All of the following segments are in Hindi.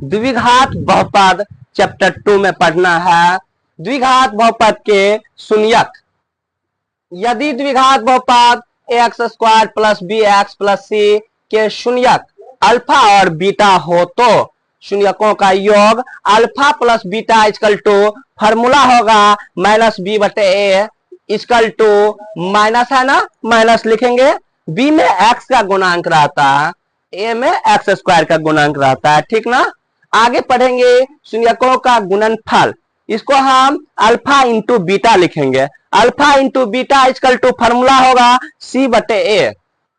द्विघात बहुपद चैप्टर 2 में पढ़ना है। द्विघात बहुपद के शून्यक। यदि द्विघात बहुपद x square plus b x plus c के शून्यक अल्फा और बीटा हो तो शून्यकों का योग alpha plus beta equal to formula होगा माइनस बी बटे ए इक्वल टू माइनस है ना, माइनस लिखेंगे। बी में एक्स का गुणांक रहता है, ए में एक्स स्क्वायर का गुणांक रहता है, ठीक ना। आगे पढ़ेंगे शून्यकों का गुणनफल। इसको हम अल्फा इंटू बीटा लिखेंगे। Alpha into beta equal to formula होगा सी बटे ए।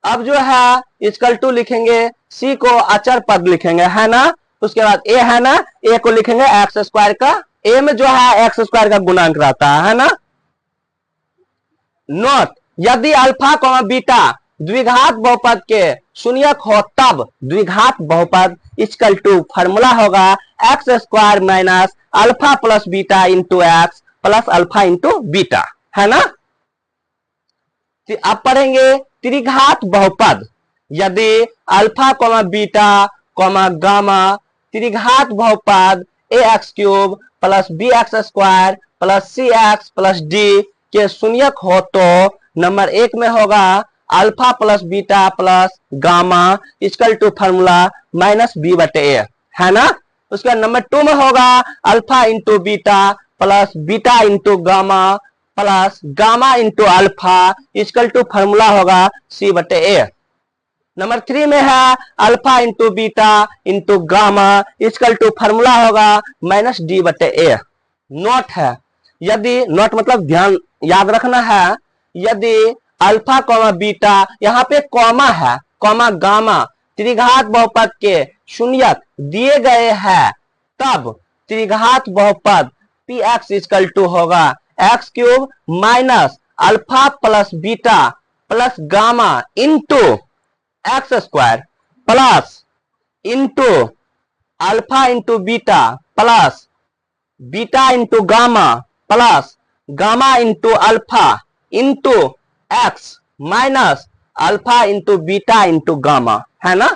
अब जो है इक्वल टू लिखेंगे, सी को अचर पद लिखेंगे, है ना। उसके बाद ए है ना, ए को लिखेंगे एक्स स्क्वायर का, ए में जो है एक्स स्क्वायर का गुणांक रहता है ना। नोट, यदि अल्फा कॉमा बीटा द्विघात बहुपद के शून्यक हो तब द्विघात बहुपद इक्वल टू फॉर्मूला होगा x square minus alpha plus beta into x plus alpha into beta, है ना। अब पढ़ेंगे त्रिघात बहुपद। यदि alpha comma beta comma gamma त्रिघात बहुपद a x cube plus b x square plus c x plus d के शून्यक हो तो नंबर 1 में होगा alpha plus beta plus gamma equal to formula minus b बटे ए, है ना। उसके बाद नंबर 2 में होगा alpha into beta plus beta into gamma plus gamma into alpha equal to formula होगा सी बटे ए। नंबर 3 में है alpha into beta into gamma equal to formula होगा माइनस डी बटे ए। नोट है, यदि नोट मतलब ध्यान याद रखना है, यदि अल्फा कॉमा बीटा यहाँ पे कॉमा है, कॉमा गामा त्रिघात बहुपद के शून्यक दिए गए हैं तब त्रिघात बहुपद पी एक्स इक्वल टू होगा x cube minus alpha plus beta plus gamma into x square plus into alpha into beta plus beta into gamma plus gamma into alpha into x minus alpha into beta into gamma, है ना।